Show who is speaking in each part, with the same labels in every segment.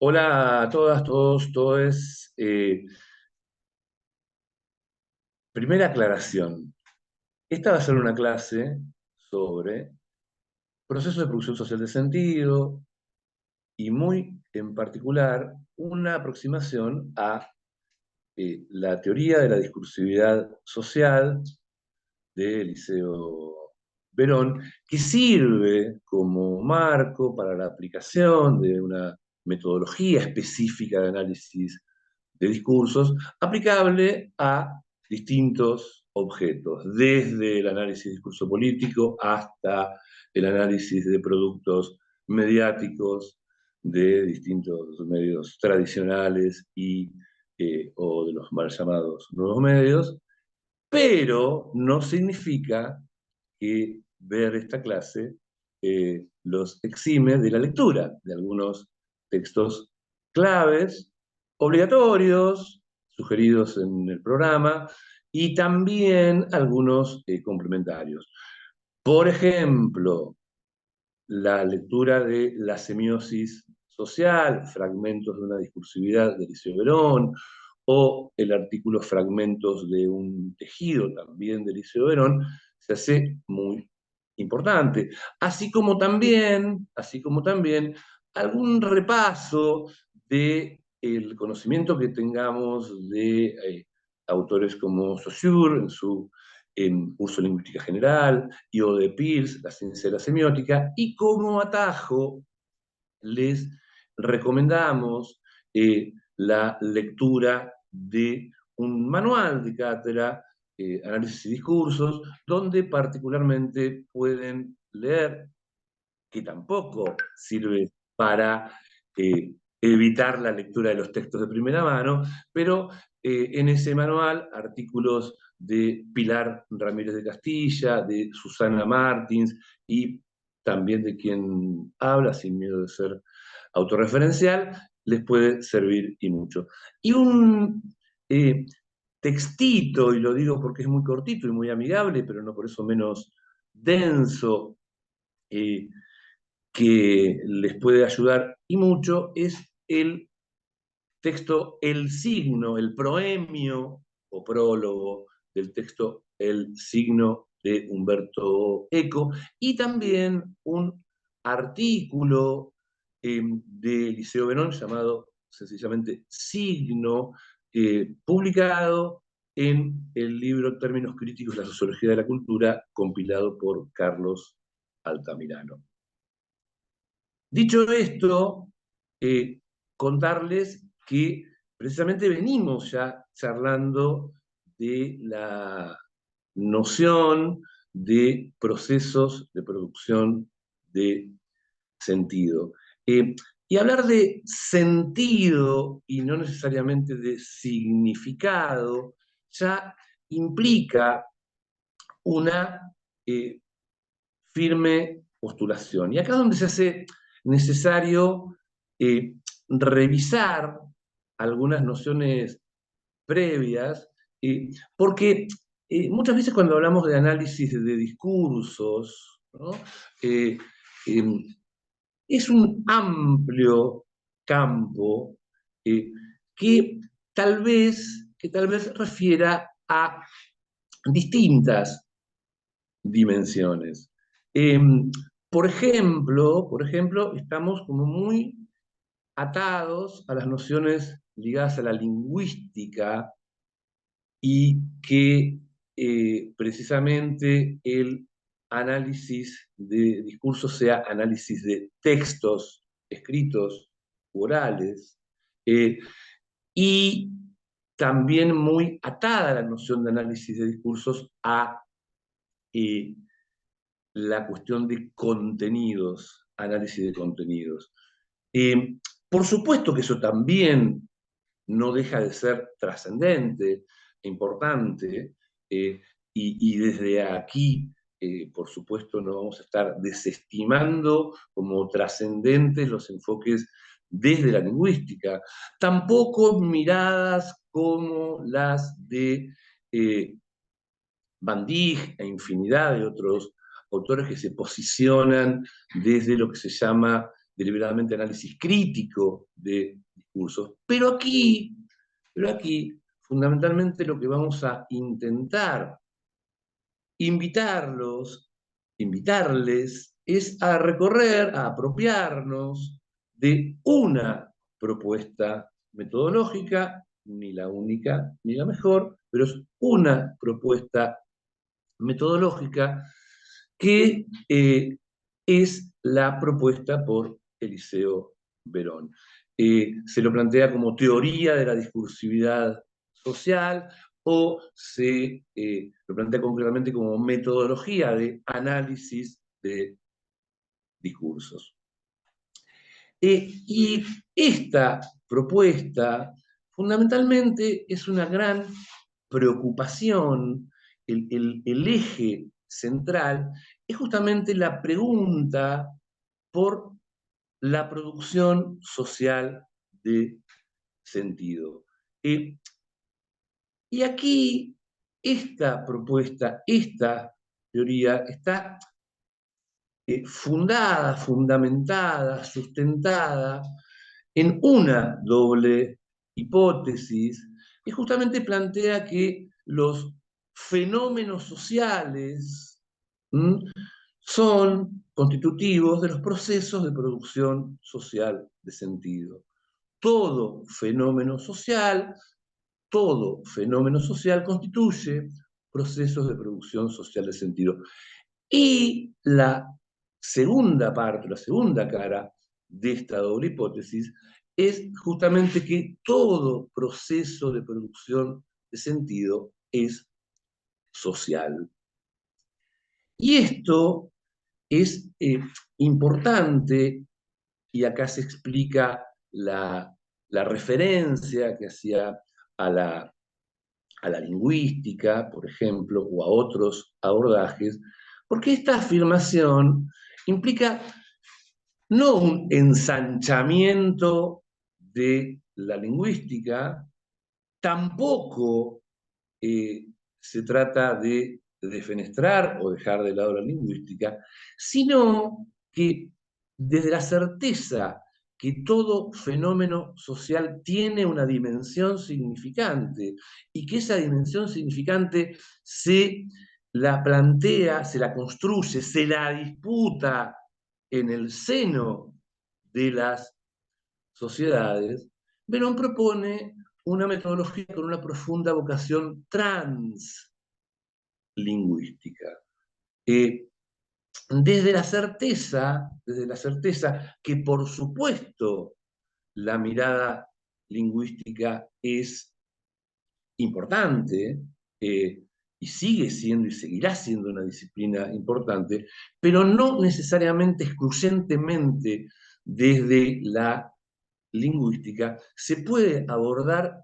Speaker 1: Hola a todas, todos, todes. Primera aclaración. Esta va a ser una clase sobre procesos de producción social de sentido y muy en particular una aproximación a la teoría de la discursividad social de Eliseo Verón, que sirve como marco para la aplicación de una metodología específica de análisis de discursos aplicable a distintos objetos, desde el análisis de discurso político hasta el análisis de productos mediáticos de distintos medios tradicionales o de los mal llamados nuevos medios, pero no significa que ver esta clase los exime de la lectura de algunos textos claves, obligatorios, sugeridos en el programa, y también algunos complementarios. Por ejemplo, la lectura de La semiosis social, fragmentos de una discursividad de Eliseo Verón, o el artículo Fragmentos de un tejido, también de Eliseo Verón, se hace muy importante. Así como también algún repaso del conocimiento que tengamos de autores como Saussure en Curso de Lingüística General, y o de Peirce, La ciencia de la semiótica, y como atajo les recomendamos la lectura de un manual de cátedra, Análisis y Discursos, donde particularmente pueden leer, que tampoco sirve para evitar la lectura de los textos de primera mano, pero en ese manual artículos de Pilar Ramírez de Castilla, de Susana Martins y también de quien habla, sin miedo de ser autorreferencial, les puede servir y mucho. Y un eh, textito, y lo digo porque es muy cortito y muy amigable, pero no por eso menos denso, eh, que les puede ayudar y mucho, es el texto El signo, el proemio o prólogo del texto El signo de Humberto Eco, y también un artículo de Eliseo Verón llamado sencillamente Signo, publicado en el libro Términos Críticos de la Sociología de la Cultura, compilado por Carlos Altamirano. Dicho esto, eh, contarles que precisamente venimos ya charlando de la noción de procesos de producción de sentido. Eh, y hablar de sentido y no necesariamente de significado ya implica una firme postulación. Y acá es donde se hace necesario eh, revisar algunas nociones previas, porque muchas veces cuando hablamos de análisis de discursos, ¿no? Eh, eh, es un amplio campo eh, que, que tal vez refiera a distintas dimensiones. Eh, por ejemplo, estamos como muy atados a las nociones ligadas a la lingüística, y que precisamente el análisis de discursos sea análisis de textos escritos, orales, eh, y también muy atada la noción de análisis de discursos a eh, la cuestión de contenidos, análisis de contenidos. Eh, por supuesto que eso también no deja de ser trascendente e importante, y desde aquí, por supuesto, no vamos a estar desestimando como trascendentes los enfoques desde la lingüística, tampoco miradas como las de Van Dijk e infinidad de otros autores que se posicionan desde lo que se llama deliberadamente análisis crítico de discursos. Pero aquí, fundamentalmente lo que vamos a intentar invitarlos, invitarles, es a recorrer, a apropiarnos de una propuesta metodológica, ni la única ni la mejor, pero es una propuesta metodológica que es la propuesta por Eliseo Verón. Se lo plantea como teoría de la discursividad social o se lo plantea concretamente como metodología de análisis de discursos. Y esta propuesta fundamentalmente es una gran preocupación, el eje central es justamente la pregunta por la producción social de sentido. Y aquí esta propuesta, esta teoría está fundada, fundamentada, sustentada en una doble hipótesis que justamente plantea que los fenómenos sociales son constitutivos de los procesos de producción social de sentido. Todo todo fenómeno social constituye procesos de producción social de sentido. Y la segunda parte, la segunda cara de esta doble hipótesis es justamente que todo proceso de producción de sentido es social. Y esto es importante, y acá se explica la referencia que hacía a la lingüística, por ejemplo, o a otros abordajes, porque esta afirmación implica no un ensanchamiento de la lingüística, tampoco se trata de defenestrar o dejar de lado la lingüística, sino que desde la certeza que todo fenómeno social tiene una dimensión significante y que esa dimensión significante se la plantea, se la construye, se la disputa en el seno de las sociedades, Verón propone una metodología con una profunda vocación translingüística. Desde la certeza que por supuesto la mirada lingüística es importante y sigue siendo y seguirá siendo una disciplina importante, pero no necesariamente excluyentemente desde la lingüística, se puede abordar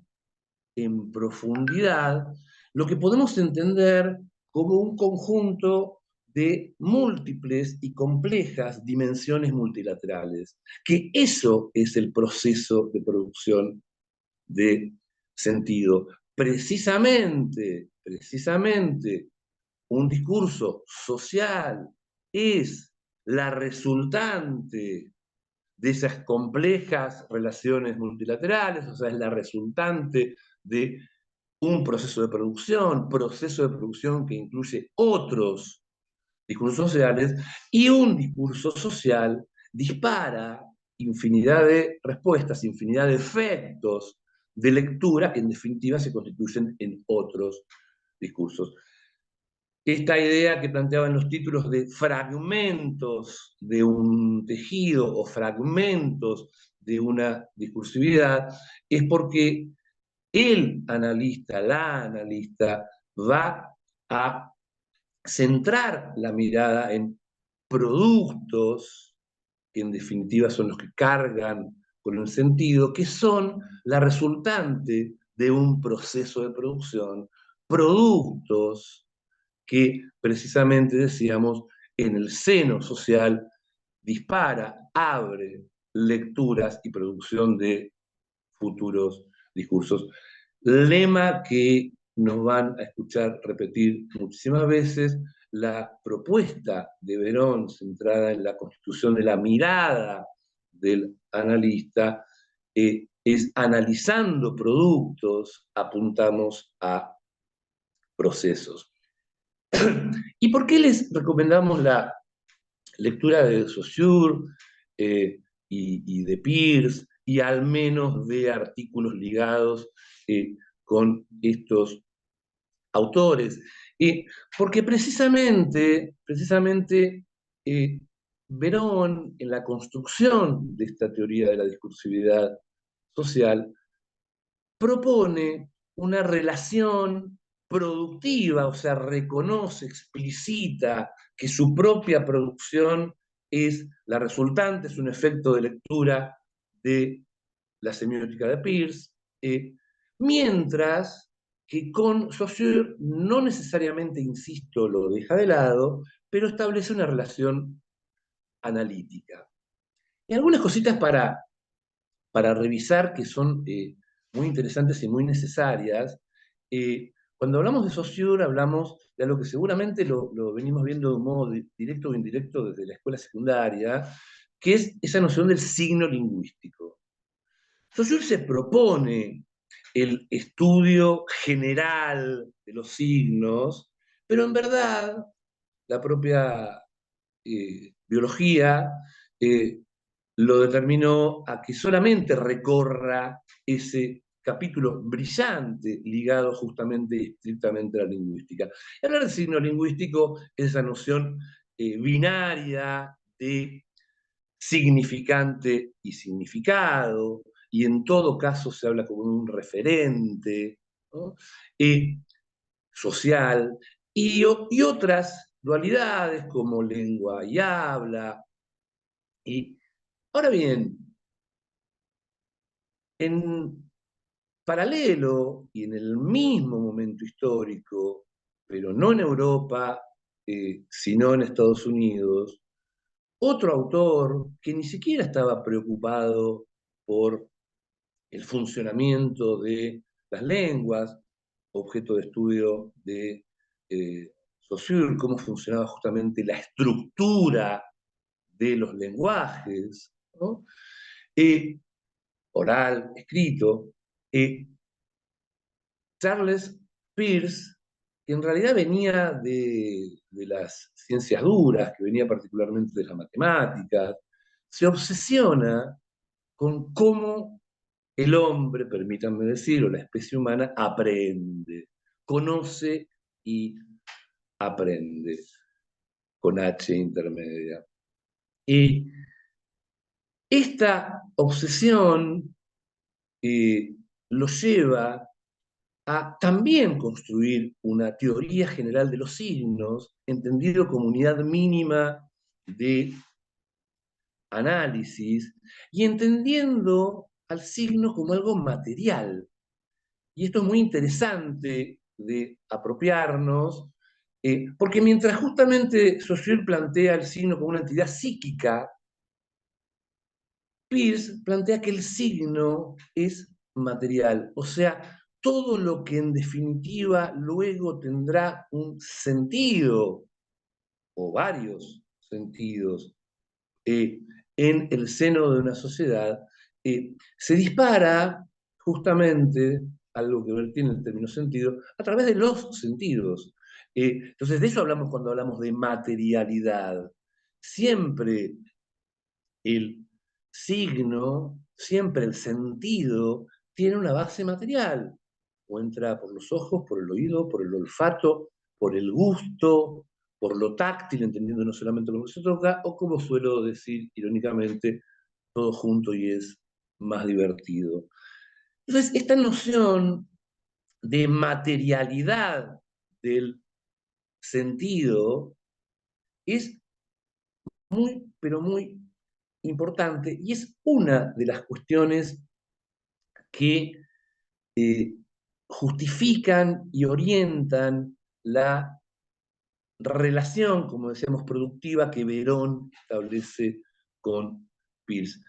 Speaker 1: en profundidad lo que podemos entender como un conjunto de múltiples y complejas dimensiones multilaterales, que eso es el proceso de producción de sentido. Precisamente, un discurso social es la resultante de esas complejas relaciones multilaterales, o sea, es la resultante de un proceso de producción que incluye otros discursos sociales, y un discurso social dispara infinidad de respuestas, infinidad de efectos de lectura que en definitiva se constituyen en otros discursos. Esta idea que planteaban los títulos de fragmentos de un tejido o fragmentos de una discursividad es porque el analista, la analista, va a centrar la mirada en productos, que en definitiva son los que cargan con el sentido, que son la resultante de un proceso de producción, productos que precisamente decíamos en el seno social dispara, abre lecturas y producción de futuros discursos. Lema que nos van a escuchar repetir muchísimas veces, la propuesta de Verón centrada en la constitución de la mirada del analista es analizando productos, apuntamos a procesos. ¿Y por qué les recomendamos la lectura de Saussure y de Peirce y al menos de artículos ligados con estos autores? Porque precisamente Verón, en la construcción de esta teoría de la discursividad social, propone una relación productiva, o sea, reconoce, explicita que su propia producción es la resultante, es un efecto de lectura de la semiótica de Peirce, mientras que con Saussure no necesariamente, insisto, lo deja de lado, pero establece una relación analítica. Y algunas cositas para revisar que son muy interesantes y muy necesarias. Cuando hablamos de Saussure, hablamos de algo que seguramente lo venimos viendo de un modo directo o indirecto desde la escuela secundaria, que es esa noción del signo lingüístico. Saussure se propone el estudio general de los signos, pero en verdad la propia biología lo determinó a que solamente recorra ese capítulo brillante ligado justamente y estrictamente a la lingüística. Y hablar de signo lingüístico es esa noción binaria de significante y significado, y en todo caso se habla como un referente, ¿no? Social, y otras dualidades como lengua y habla. Y ahora bien, en paralelo y en el mismo momento histórico, pero no en Europa, sino en Estados Unidos, otro autor que ni siquiera estaba preocupado por el funcionamiento de las lenguas, objeto de estudio de Saussure, cómo funcionaba justamente la estructura de los lenguajes, ¿no? Oral, escrito. Charles Peirce, que en realidad venía de las ciencias duras, que venía particularmente de las matemáticas, se obsesiona con cómo el hombre, permítanme decirlo, la especie humana aprende, conoce y aprende, con H intermedia. Y esta obsesión lo lleva a también construir una teoría general de los signos, entendido como unidad mínima de análisis, y entendiendo al signo como algo material. Y esto es muy interesante de apropiarnos, porque mientras justamente Saussure plantea el signo como una entidad psíquica, Peirce plantea que el signo es material, o sea, todo lo que en definitiva luego tendrá un sentido, o varios sentidos, en el seno de una sociedad, se dispara justamente, algo que tiene el término sentido, a través de los sentidos. Entonces, de eso hablamos cuando hablamos de materialidad. Siempre el signo, siempre el sentido, tiene una base material. O entra por los ojos, por el oído, por el olfato, por el gusto, por lo táctil, entendiendo no solamente lo que se toca, o como suelo decir irónicamente, todo junto y es más divertido. Entonces, esta noción de materialidad del sentido es muy, pero muy importante y es una de las cuestiones que eh, justifican y orientan la relación, como decíamos, productiva que Verón establece con Peirce.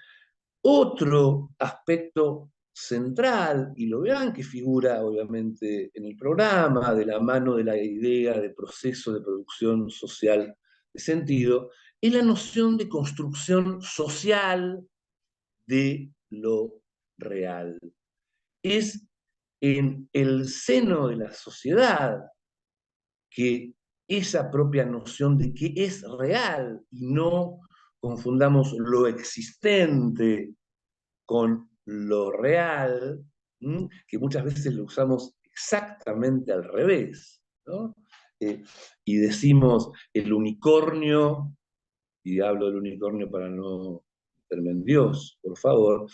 Speaker 1: Otro aspecto central, y lo verán que figura obviamente en el programa, de la mano de la idea de proceso de producción social de sentido, es la noción de construcción social de lo real. Es en el seno de la sociedad que esa propia noción de que es real y no confundamos lo existente con lo real, que muchas veces lo usamos exactamente al revés, ¿no? Y decimos el unicornio, y hablo del unicornio para no meterme en Dios, por favor,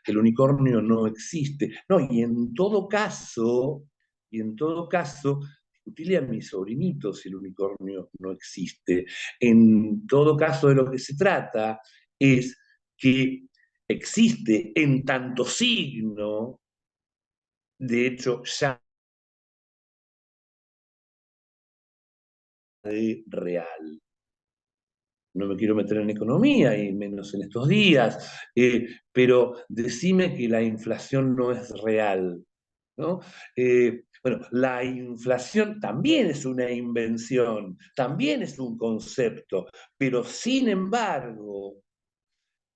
Speaker 1: el unicornio no existe. No, y en todo caso, discutirle a mis sobrinitos si el unicornio no existe. En todo caso, de lo que se trata es que existe en tanto signo, de hecho, ya de real. No me quiero meter en economía y menos en estos días, pero decime que la inflación no es real, ¿no? Bueno, la inflación también es una invención, también es un concepto, pero sin embargo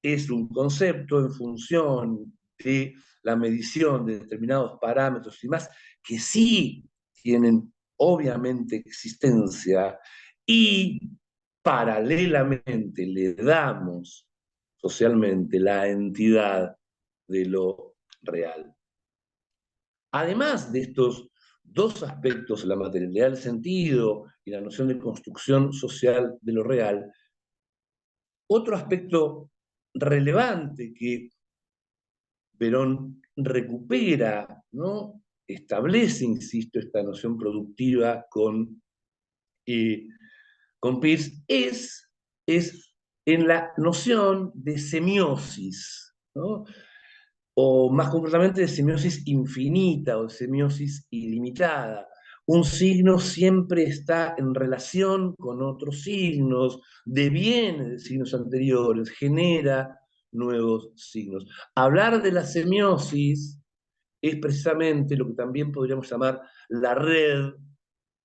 Speaker 1: es un concepto en función de la medición de determinados parámetros y más que sí tienen obviamente existencia y paralelamente le damos socialmente la entidad de lo real. Además de estos dos aspectos, la materialidad del sentido y la noción de construcción social de lo real, otro aspecto relevante que Perón recupera, ¿no? Establece, insisto, esta noción productiva eh, con Peirce, es en la noción de semiosis, ¿no? O más concretamente de semiosis infinita o de semiosis ilimitada. Un signo siempre está en relación con otros signos, deviene de signos anteriores, genera nuevos signos. Hablar de la semiosis es precisamente lo que también podríamos llamar la red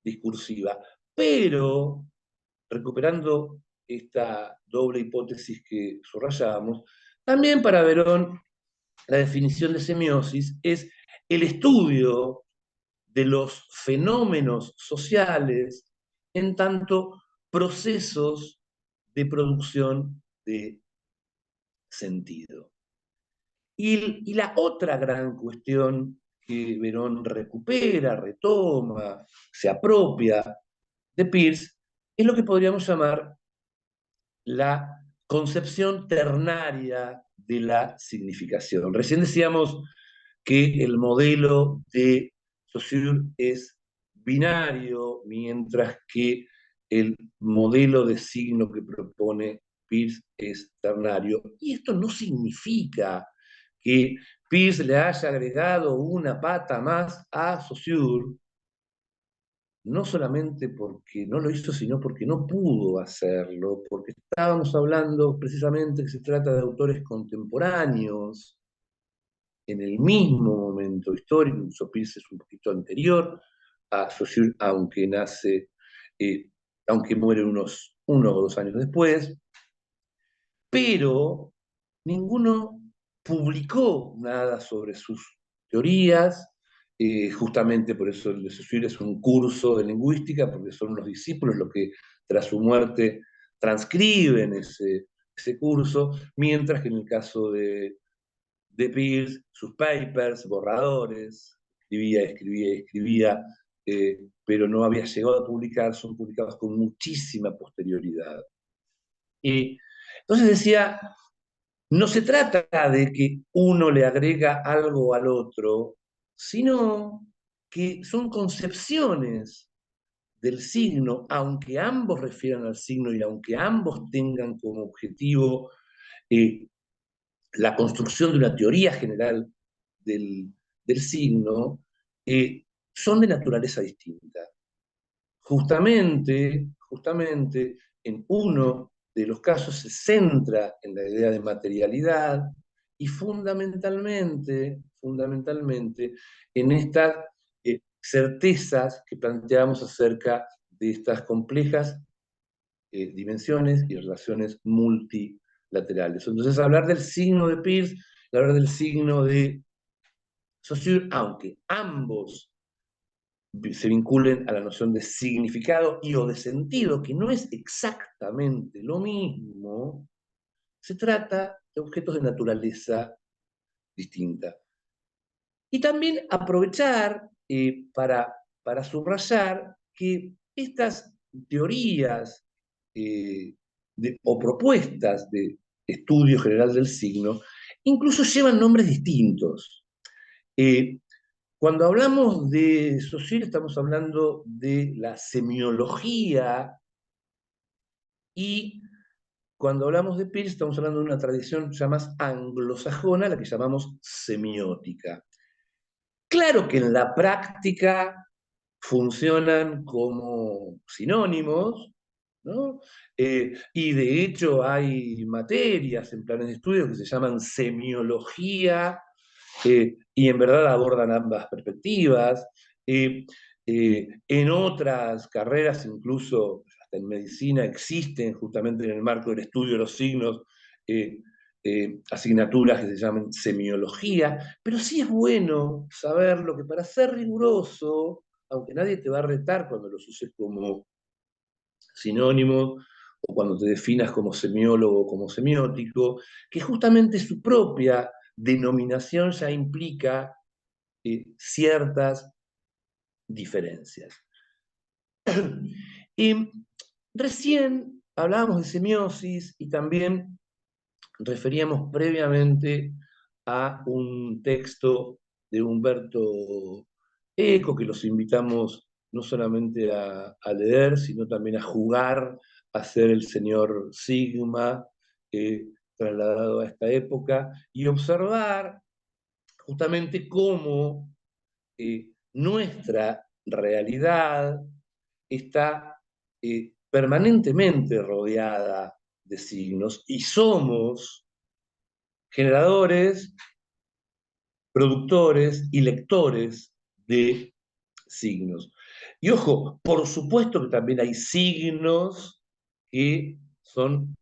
Speaker 1: discursiva, pero recuperando esta doble hipótesis que subrayábamos, también para Verón la definición de semiosis es el estudio de los fenómenos sociales en tanto procesos de producción de sentido. Y la otra gran cuestión que Verón recupera, retoma, se apropia de Peirce, es lo que podríamos llamar la concepción ternaria de la significación. Recién decíamos que el modelo de Saussure es binario, mientras que el modelo de signo que propone Peirce es ternario. Y esto no significa que Peirce le haya agregado una pata más a Saussure, no solamente porque no lo hizo, sino porque no pudo hacerlo, porque estábamos hablando precisamente que se trata de autores contemporáneos, en el mismo momento histórico. Peirce es un poquito anterior a Saussure, eh, aunque muere uno o 2 años después, pero ninguno publicó nada sobre sus teorías. Justamente por eso el de Saussure es un curso de lingüística, porque son los discípulos los que tras su muerte transcriben ese curso, mientras que en el caso de Peirce, sus papers, borradores, escribía, pero no había llegado a publicar, son publicados con muchísima posterioridad. Entonces decía, no se trata de que uno le agrega algo al otro, sino que son concepciones del signo, aunque ambos refieran al signo y aunque ambos tengan como objetivo eh, la construcción de una teoría general del signo, son de naturaleza distinta. Justamente, en uno de los casos se centra en la idea de materialidad y fundamentalmente en estas certezas que planteamos acerca de estas complejas dimensiones y relaciones multilaterales. laterales. Entonces, hablar del signo de Peirce y hablar del signo de Saussure, aunque ambos se vinculen a la noción de significado y o de sentido, que no es exactamente lo mismo, se trata de objetos de naturaleza distinta. Y también aprovechar para subrayar que estas teorías o propuestas de estudio general del signo incluso llevan nombres distintos. Eh, Cuando hablamos de Saussure estamos hablando de la semiología y cuando hablamos de Peirce estamos hablando de una tradición ya más anglosajona, la que llamamos semiótica. Claro que en la práctica funcionan como sinónimos, ¿no? Y de hecho hay materias en planes de estudio que se llaman semiología, y en verdad abordan ambas perspectivas. En otras carreras, incluso hasta en medicina, existen justamente en el marco del estudio de los signos eh, asignaturas que se llaman semiología, pero sí es bueno saberlo que para ser riguroso, aunque nadie te va a retar cuando los uses como sinónimo o cuando te definas como semiólogo o como semiótico, que justamente su propia denominación ya implica ciertas diferencias. Y recién hablábamos de semiosis y también referíamos previamente a un texto de Humberto Eco, que los invitamos no solamente a leer, sino también a jugar, a ser el señor Sigma, trasladado a esta época, y observar justamente cómo nuestra realidad está permanentemente rodeada de signos y somos generadores, productores y lectores de signos. Y ojo, por supuesto que también hay signos que son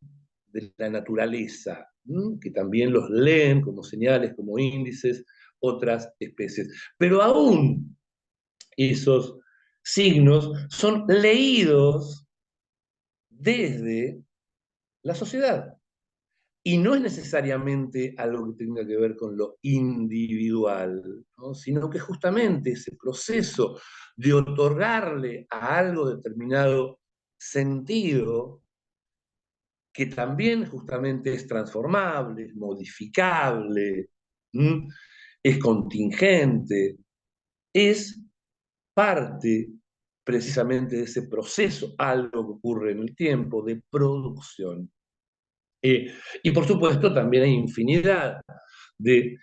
Speaker 1: de la naturaleza, que también los leen como señales, como índices, otras especies. Pero aún esos signos son leídos desde la sociedad. Y no es necesariamente algo que tenga que ver con lo individual, ¿no? Sino que justamente ese proceso de otorgarle a algo determinado sentido, que también justamente es transformable, es modificable, ¿m? Es contingente, es parte precisamente de ese proceso, algo que ocurre en el tiempo de producción. Y por supuesto también hay infinidad de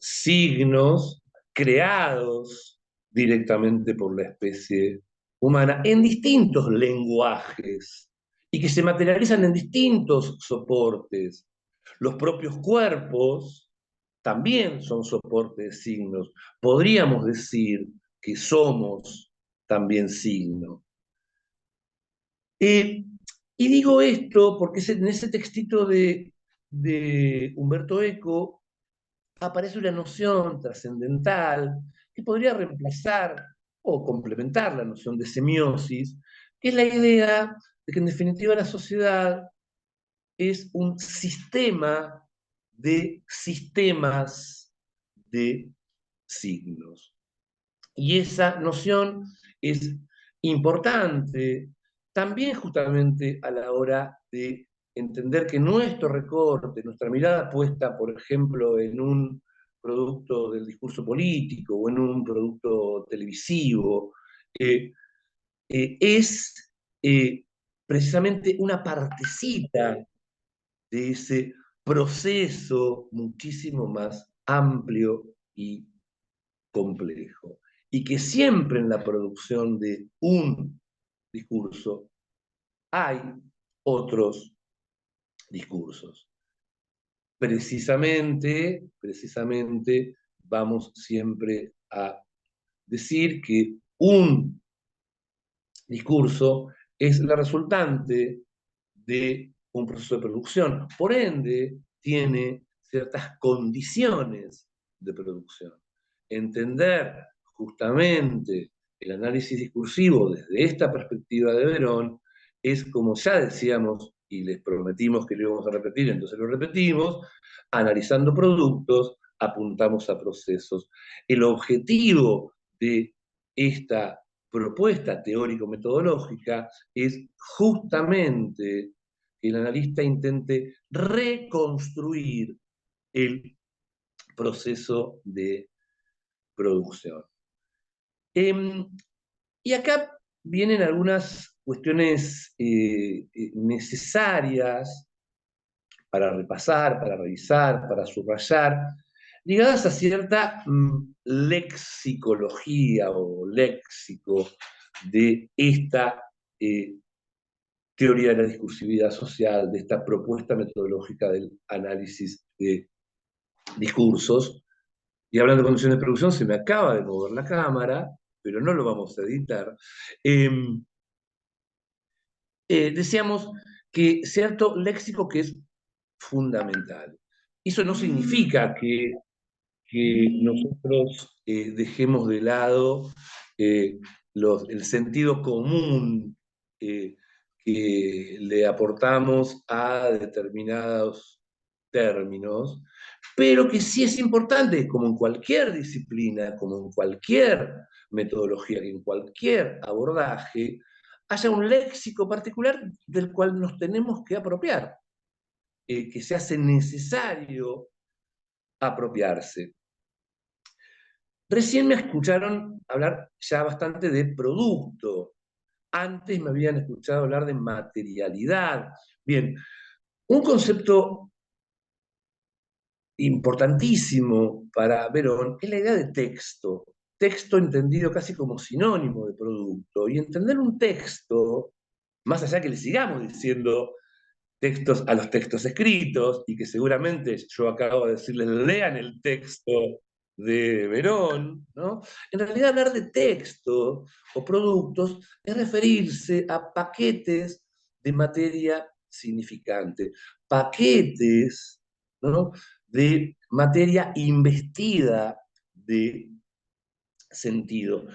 Speaker 1: signos creados directamente por la especie humana en distintos lenguajes y que se materializan en distintos soportes. Los propios cuerpos también son soportes de signos. Podríamos decir que somos también signos. Eh, y digo esto porque en ese textito de Humberto Eco aparece una noción trascendental que podría reemplazar o complementar la noción de semiosis, que es la idea de que en definitiva la sociedad es un sistema de sistemas de signos. Y esa noción es importante también justamente a la hora de entender que nuestro recorte, nuestra mirada puesta, por ejemplo, en un producto del discurso político o en un producto televisivo, eh, es precisamente una partecita de ese proceso muchísimo más amplio y complejo. Y que siempre en la producción de un discurso hay otros discursos. Precisamente vamos siempre a decir que un discurso es la resultante de un proceso de producción. Por ende, tiene ciertas condiciones de producción. Entender justamente el análisis discursivo desde esta perspectiva de Verón es, como ya decíamos, y les prometimos que lo íbamos a repetir, entonces lo repetimos, analizando productos, apuntamos a procesos. El objetivo de esta propuesta teórico-metodológica es justamente que el analista intente reconstruir el proceso de producción. Y acá vienen algunas cuestiones necesarias para repasar, para revisar, para subrayar, ligadas a cierta lexicología o léxico de esta teoría de la discursividad social, de esta propuesta metodológica del análisis de discursos. Y hablando de condiciones de producción, se me acaba de mover la cámara, pero no lo vamos a editar. Eh, Decíamos que cierto léxico que es fundamental. Eso no significa que nosotros dejemos de lado eh, el sentido común que le aportamos a determinados términos, pero que sí es importante, como en cualquier disciplina, como en cualquier metodología, en cualquier abordaje, haya un léxico particular del cual nos tenemos que apropiar, que se hace necesario apropiarse. Recién me escucharon hablar ya bastante de producto. Antes me habían escuchado hablar de materialidad. Bien, un concepto importantísimo para Verón es la idea de texto. Texto entendido casi como sinónimo de producto. Y entender un texto, más allá que le sigamos diciendo textos a los textos escritos, y que seguramente yo acabo de decirles, lean el texto de Verón, ¿no? En realidad hablar de texto o productos es referirse a paquetes de materia significante, paquetes, ¿no?, de materia investida de sentido.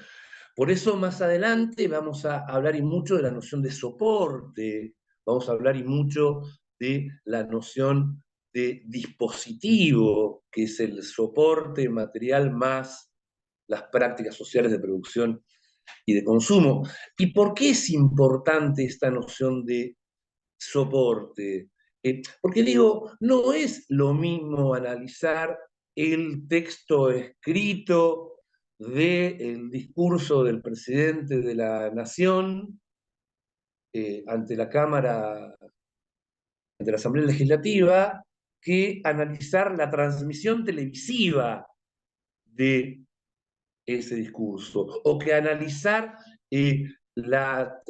Speaker 1: Por eso más adelante vamos a hablar y mucho de la noción de soporte, vamos a hablar y mucho de la noción de dispositivo, que es el soporte material más las prácticas sociales de producción y de consumo. ¿Y por qué es importante esta noción de soporte? Porque digo, no es lo mismo analizar el texto escrito del discurso del presidente de la Nación ante la Cámara, ante la Asamblea Legislativa, que analizar la transmisión televisiva de ese discurso, o que analizar la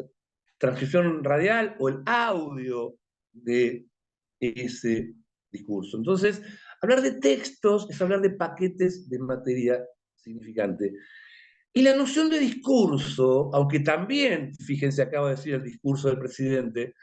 Speaker 1: transcripción radial o el audio de ese discurso. Entonces, hablar de textos es hablar de paquetes de materia significante. Y la noción de discurso, aunque también, fíjense, acabo de decir el discurso del presidente,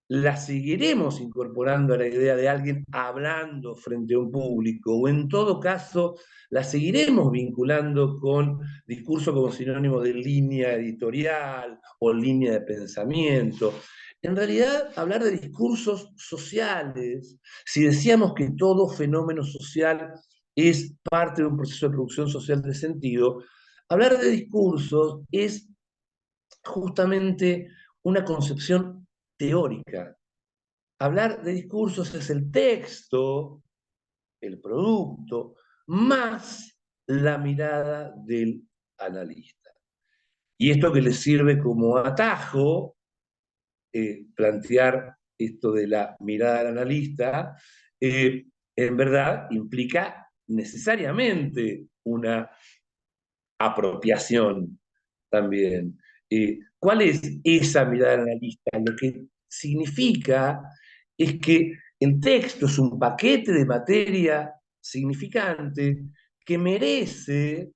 Speaker 1: la seguiremos incorporando a la idea de alguien hablando frente a un público, o en todo caso la seguiremos vinculando con discurso como sinónimo de línea editorial o línea de pensamiento. En realidad, hablar de discursos sociales, si decíamos que todo fenómeno social es parte de un proceso de producción social de sentido, hablar de discursos es justamente una concepción teórica. Hablar de discursos es el texto, el producto, más la mirada del analista. Y esto que le sirve como atajo, plantear esto de la mirada del analista, en verdad implica necesariamente una apropiación también. ¿Cuál es esa mirada del analista? Lo que significa es que el texto es un paquete de materia significante que merece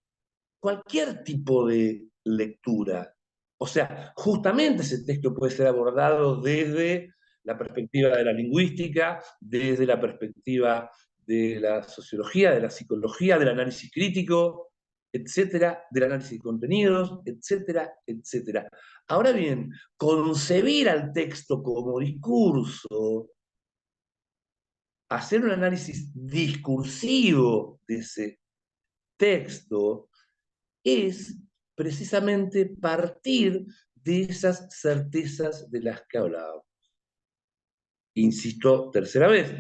Speaker 1: cualquier tipo de lectura. O sea, justamente ese texto puede ser abordado desde la perspectiva de la lingüística, desde la perspectiva de la sociología, de la psicología, del análisis crítico, etcétera, del análisis de contenidos, etcétera, etcétera. Ahora bien, concebir al texto como discurso, hacer un análisis discursivo de ese texto, es precisamente partir de esas certezas de las que hablaba. Insisto, tercera vez,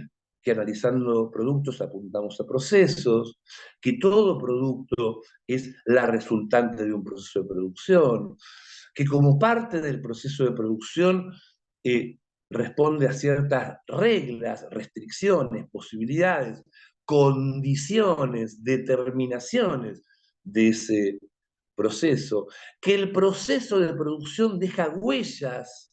Speaker 1: que analizando productos apuntamos a procesos, que todo producto es la resultante de un proceso de producción, que como parte del proceso de producción responde a ciertas reglas, restricciones, posibilidades, condiciones, determinaciones de ese proceso, que el proceso de producción deja huellas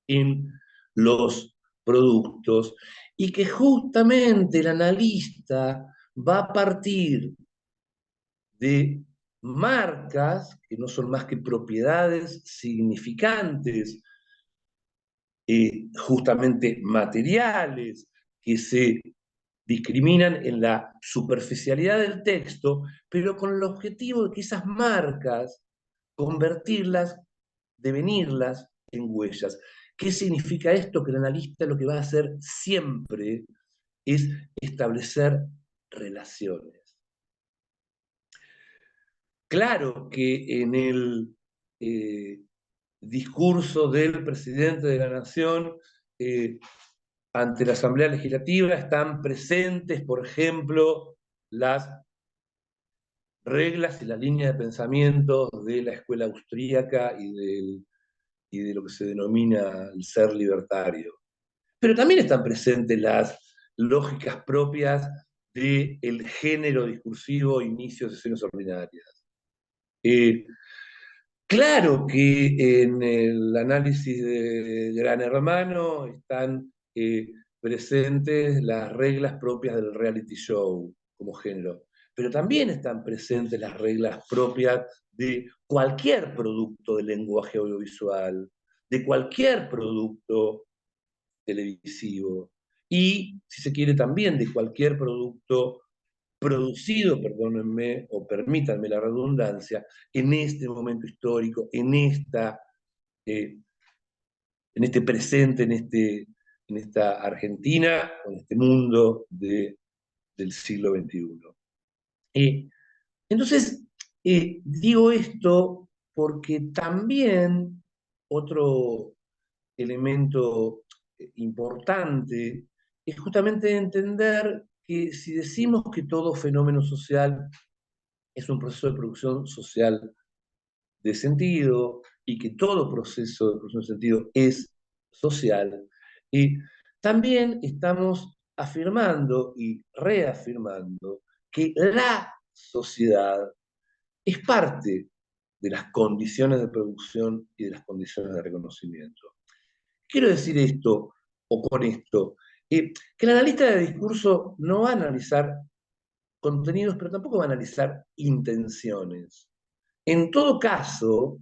Speaker 1: en los productos y que justamente el analista va a partir de marcas que no son más que propiedades significantes, justamente materiales, que se discriminan en la superficialidad del texto, pero con el objetivo de que esas marcas, convertirlas, devenirlas en huellas. ¿Qué significa esto? Que el analista lo que va a hacer siempre es establecer relaciones. Claro que en el discurso del presidente de la Nación ante la Asamblea Legislativa están presentes, por ejemplo, las reglas y la línea de pensamiento de la escuela austríaca y de lo que se denomina el ser libertario. Pero también están presentes las lógicas propias del género discursivo inicio de sesiones ordinarias. Claro que en el análisis de Gran Hermano están presentes las reglas propias del reality show como género, pero también están presentes las reglas propias de cualquier producto de lenguaje audiovisual, de cualquier producto televisivo y, si se quiere, también de cualquier producto producido, perdónenme o permítanme la redundancia, en este momento histórico, en este presente, en esta Argentina, en este mundo del siglo XXI. Entonces, digo esto porque también otro elemento importante es justamente entender que si decimos que todo fenómeno social es un proceso de producción social de sentido y que todo proceso de producción de sentido es social, y también estamos afirmando y reafirmando que la sociedad es parte de las condiciones de producción y de las condiciones de reconocimiento. Quiero decir esto, o con esto, que el analista de discurso no va a analizar contenidos, pero tampoco va a analizar intenciones. En todo caso,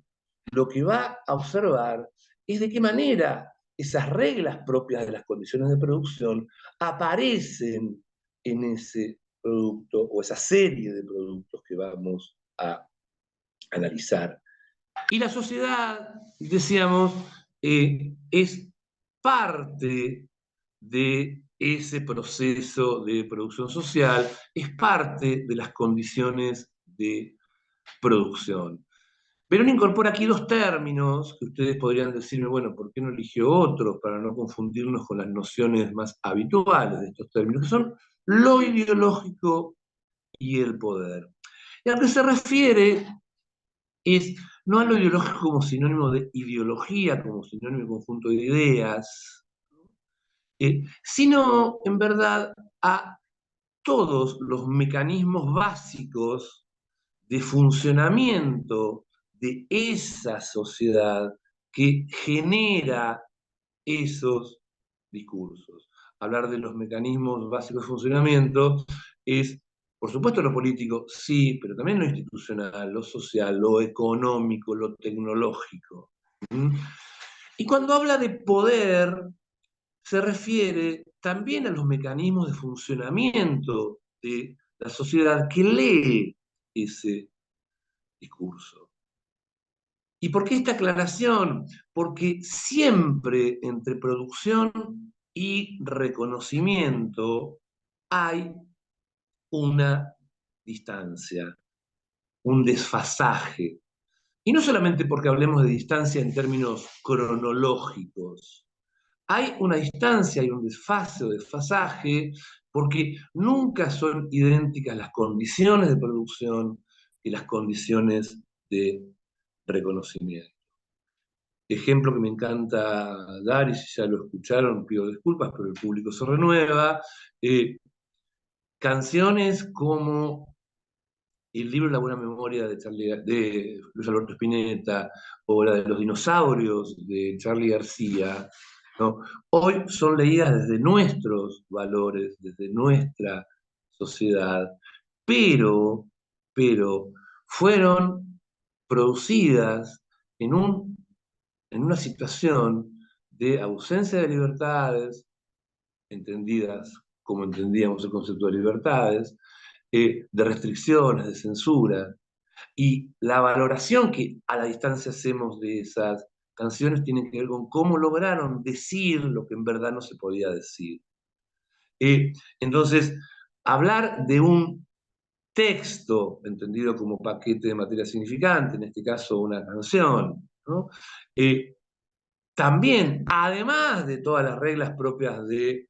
Speaker 1: lo que va a observar es de qué manera esas reglas propias de las condiciones de producción aparecen en ese producto o esa serie de productos que vamos a analizar. Y la sociedad, decíamos, es parte de ese proceso de producción social, es parte de las condiciones de producción. Perón incorpora aquí dos términos que ustedes podrían decirme, bueno, ¿por qué no eligió otros para no confundirnos con las nociones más habituales de estos términos, que son lo ideológico y el poder? Y a lo que se refiere es no a lo ideológico como sinónimo de ideología, como sinónimo de conjunto de ideas, sino en verdad a todos los mecanismos básicos de funcionamiento de esa sociedad que genera esos discursos. Hablar de los mecanismos básicos de funcionamiento es, por supuesto, lo político, sí, pero también lo institucional, lo social, lo económico, lo tecnológico. ¿Mm? Y cuando habla de poder, se refiere también a los mecanismos de funcionamiento de la sociedad que lee ese discurso. ¿Y por qué esta aclaración? Porque siempre entre producción y reconocimiento hay una distancia, un desfasaje. Y no solamente porque hablemos de distancia en términos cronológicos. Hay una distancia, hay un desfase o desfasaje, porque nunca son idénticas las condiciones de producción y las condiciones de reconocimiento. Ejemplo que me encanta dar, y si ya lo escucharon, pido disculpas, pero el público se renueva. Canciones como el libro La buena memoria de Luis Alberto Spinetta, o la de los dinosaurios de Charly García, ¿no? Hoy son leídas desde nuestros valores, desde nuestra sociedad, pero, pero fueron producidas en en una situación de ausencia de libertades, entendidas como entendíamos el concepto de libertades, de restricciones, de censura, y la valoración que a la distancia hacemos de esas canciones tiene que ver con cómo lograron decir lo que en verdad no se podía decir. Entonces, hablar de un texto, entendido como paquete de materia significante, en este caso una canción, ¿no? También, además de todas las reglas propias del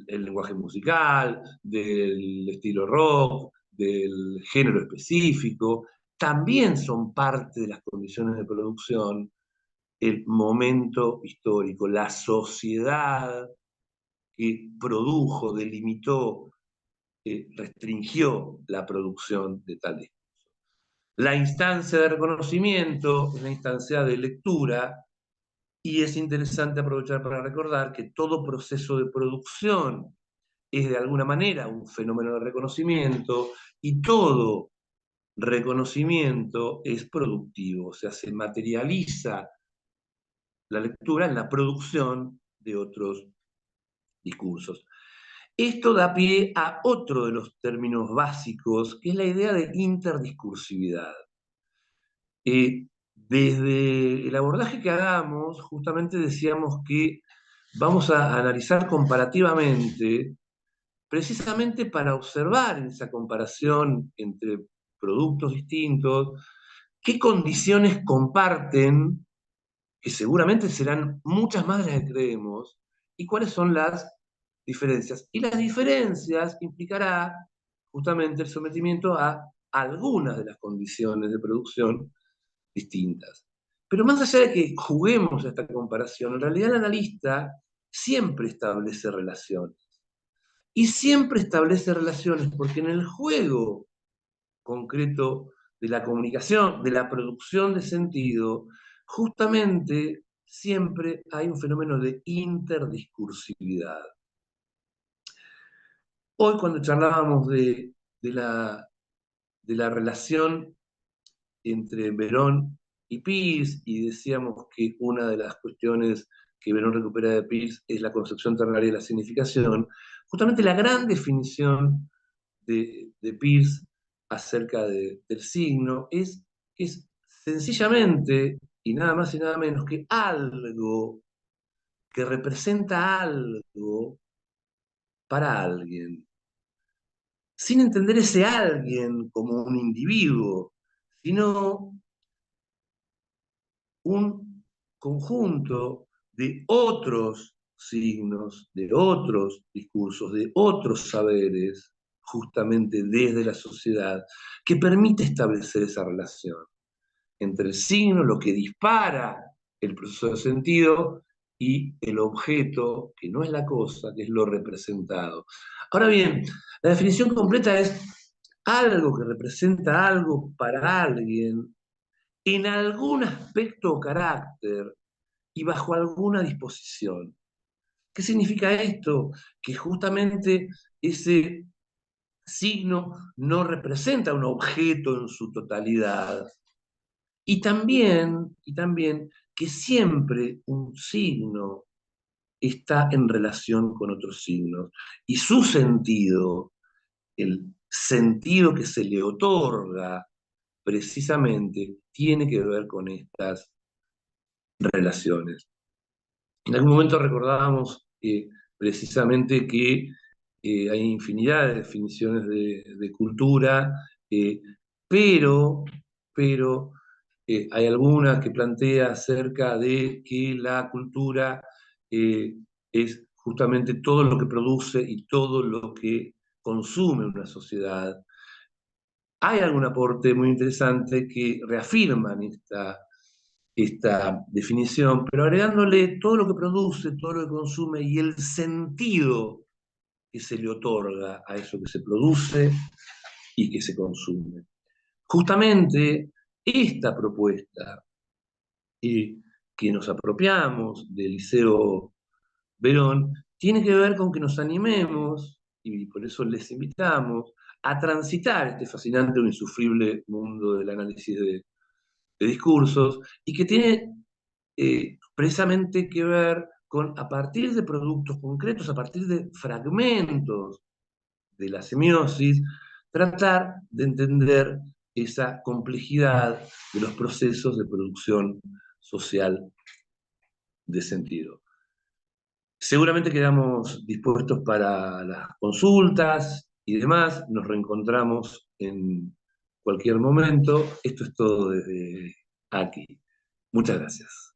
Speaker 1: lenguaje musical, del estilo rock, del género específico, también son parte de las condiciones de producción el momento histórico, la sociedad que produjo, delimitó, restringió la producción de tal discurso. La instancia de reconocimiento es una instancia de lectura. Y es interesante aprovechar para recordar que todo proceso de producción es de alguna manera un fenómeno de reconocimiento, y todo reconocimiento es productivo, o sea, se materializa la lectura en la producción de otros discursos. Esto da pie a otro de los términos básicos, que es la idea de interdiscursividad. Desde el abordaje que hagamos, justamente decíamos que vamos a analizar comparativamente, precisamente para observar en esa comparación entre productos distintos, qué condiciones comparten, que seguramente serán muchas más de las que creemos, y cuáles son las diferencias. Y las diferencias implicará justamente el sometimiento a algunas de las condiciones de producción distintas. Pero más allá de que juguemos a esta comparación, en realidad el analista siempre establece relaciones. Y siempre establece relaciones porque en el juego concreto de la comunicación, de la producción de sentido, justamente siempre hay un fenómeno de interdiscursividad. Hoy cuando charlábamos de la relación entre Verón y Peirce, y decíamos que una de las cuestiones que Verón recupera de Peirce es la concepción ternaria de la significación, justamente la gran definición de Peirce acerca del signo es sencillamente, y nada más y nada menos, que algo que representa algo para alguien, sin entender ese alguien como un individuo, sino un conjunto de otros signos, de otros discursos, de otros saberes, justamente desde la sociedad, que permite establecer esa relación entre el signo, lo que dispara el proceso de sentido, y el objeto, que no es la cosa, que es lo representado. Ahora bien, la definición completa es algo que representa algo para alguien en algún aspecto o carácter y bajo alguna disposición. ¿Qué significa esto? Que justamente ese signo no representa un objeto en su totalidad. Y también que siempre un signo está en relación con otros signos. Y su sentido, el sentido que se le otorga precisamente, tiene que ver con estas relaciones. En algún momento recordábamos precisamente que hay infinidad de definiciones de cultura, eh, pero, pero hay alguna que plantea acerca de que la cultura eh, es justamente todo lo que produce y todo lo que consume una sociedad. Hay algún aporte muy interesante que reafirman esta definición, pero agregándole todo lo que produce, todo lo que consume y el sentido que se le otorga a eso que se produce y que se consume. Justamente esta propuesta que nos apropiamos del Liceo Verón tiene que ver con que nos animemos, y por eso les invitamos, a transitar este fascinante o insufrible mundo del análisis de discursos, y que tiene precisamente que ver con, a partir de productos concretos, a partir de fragmentos de la semiosis, tratar de entender esa complejidad de los procesos de producción social de sentido. Seguramente quedamos dispuestos para las consultas y demás. Nos reencontramos en cualquier momento. Esto es todo desde aquí. Muchas gracias.